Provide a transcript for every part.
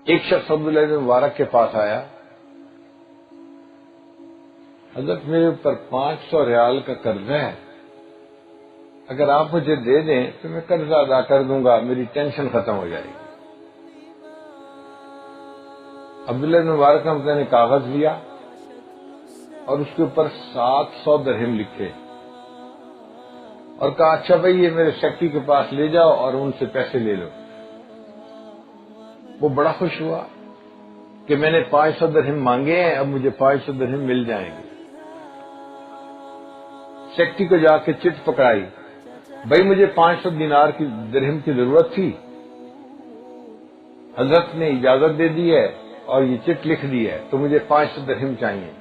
ایک شخص عبداللہ بن مبارک کے پاس آیا، حضرت میرے اوپر 500 ریال کا قرض ہے، اگر آپ مجھے دے دیں تو میں قرض ادا کر دوں گا، میری ٹینشن ختم ہو جائے گی۔ عبداللہ بن مبارک نے کاغذ لیا اور اس کے اوپر 700 درہم لکھے اور کہا اچھا بھائی یہ میرے سیکٹری کے پاس لے جاؤ اور ان سے پیسے لے لو۔ وہ بڑا خوش ہوا کہ میں نے 500 درہم مانگے ہیں، اب مجھے 500 درہم مل جائیں گے۔ سیکٹری کو جا کے چٹ پکڑائی، بھائی مجھے 500 دینار کی درہم کی ضرورت تھی، حضرت نے اجازت دے دی ہے اور یہ چٹ لکھ دی ہے تو مجھے 500 درہم چاہیے۔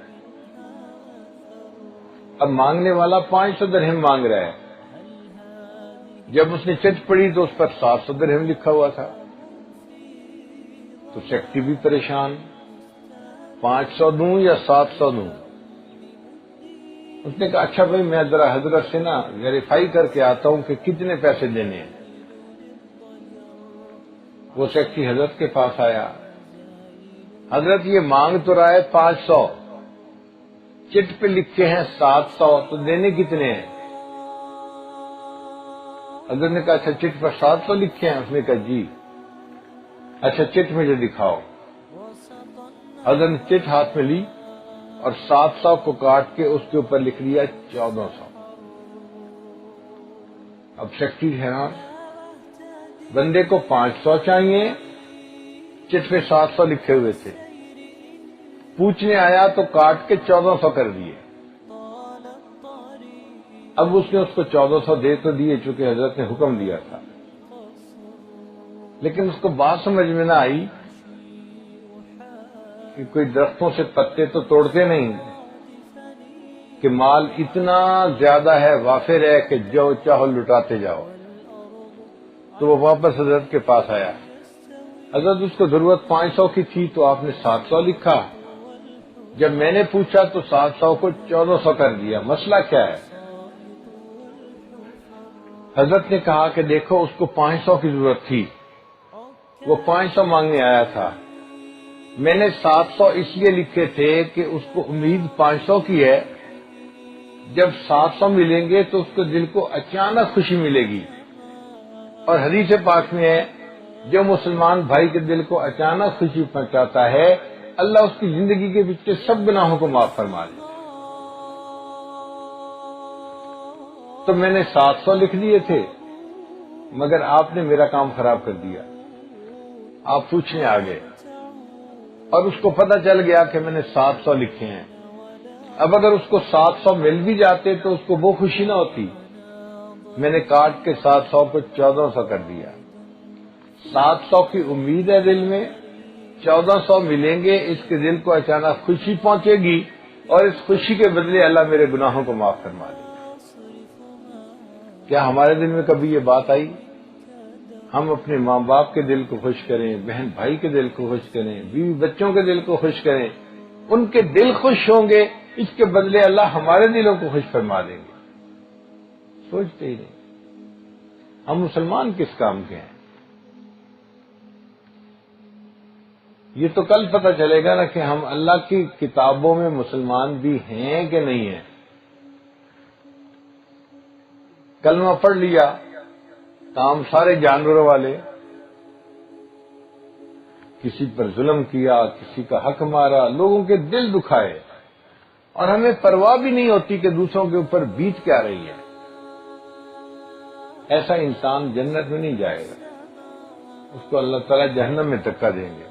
اب مانگنے والا 500 درہم مانگ رہا ہے، جب اس نے چٹ پڑھی تو اس پر 700 درہم لکھا ہوا تھا، تو سیکٹری بھی پریشان، 500 دوں یا 700 دوں؟ اس نے کہا اچھا بھائی میں ذرا حضرت سے ویریفائی کر کے آتا ہوں کہ کتنے پیسے دینے ہیں۔ وہ سیکٹری حضرت کے پاس آیا، حضرت یہ مانگ تو رہا ہے 500، چٹ پہ لکھے ہیں 700، تو دینے کتنے ہیں؟ حضرت نے کہا اچھا چٹ پر 700 لکھے ہیں؟ اس نے کہا جی۔ اچھا چٹ مجھے دکھاؤ۔ حضرت نے چٹ ہاتھ میں لی اور 700 کو کاٹ کے اس کے اوپر لکھ لیا 1400۔ اب سیکٹری حیران، بندے کو 500 چاہیے، چٹ پہ 700 لکھے ہوئے تھے، پوچھنے آیا تو کاٹ کے 1400 کر دیے۔ اب اس نے اس کو 1400 دے تو دیے چونکہ حضرت نے حکم دیا تھا، لیکن اس کو بات سمجھ میں نہ آئی کہ کوئی درختوں سے پتے تو توڑتے نہیں کہ مال اتنا زیادہ ہے، وافر ہے کہ جو چاہو لٹاتے جاؤ۔ تو وہ واپس حضرت کے پاس آیا، حضرت اس کو ضرورت 500 کی تھی تو آپ نے 700 لکھا، جب میں نے پوچھا تو 700 کو 1400 کر دیا، مسئلہ کیا ہے؟ حضرت نے کہا کہ دیکھو اس کو 500 کی ضرورت تھی، وہ 500 مانگنے آیا تھا، میں نے 700 اس لیے لکھے تھے کہ اس کو امید 500 کی ہے، جب 700 ملیں گے تو اس کو دل کو اچانک خوشی ملے گی، اور حدیث پاک میں ہے جو مسلمان بھائی کے دل کو اچانک خوشی پہنچاتا ہے اللہ اس کی زندگی کے پیچھے سب گناہوں کو معاف فرما دیتا۔ تو میں نے 700 لکھ دیے تھے مگر آپ نے میرا کام خراب کر دیا، آپ پوچھنے آ گئے اور اس کو پتہ چل گیا کہ میں نے 700 لکھے ہیں۔ اب اگر اس کو 700 مل بھی جاتے تو اس کو وہ خوشی نہ ہوتی، میں نے کاٹ کے 700 کو 1400 کر دیا۔ 700 کی امید ہے دل میں، 1400 ملیں گے، اس کے دل کو اچانک خوشی پہنچے گی اور اس خوشی کے بدلے اللہ میرے گناہوں کو معاف فرما دے گا۔ کیا ہمارے دل میں کبھی یہ بات آئی؟ ہم اپنے ماں باپ کے دل کو خوش کریں، بہن بھائی کے دل کو خوش کریں، بیوی بچوں کے دل کو خوش کریں، ان کے دل خوش ہوں گے، اس کے بدلے اللہ ہمارے دلوں کو خوش فرما دیں گے۔ سوچتے ہی نہیں، ہم مسلمان کس کام کے ہیں؟ یہ تو کل پتہ چلے گا نا کہ ہم اللہ کی کتابوں میں مسلمان بھی ہیں کہ نہیں ہیں۔ کلمہ پڑھ لیا، کام سارے جانوروں والے، کسی پر ظلم کیا، کسی کا حق مارا، لوگوں کے دل دکھائے، اور ہمیں پرواہ بھی نہیں ہوتی کہ دوسروں کے اوپر بیت کیا رہی ہے۔ ایسا انسان جنت میں نہیں جائے گا، اس کو اللہ تعالیٰ جہنم میں دھکا دیں گے۔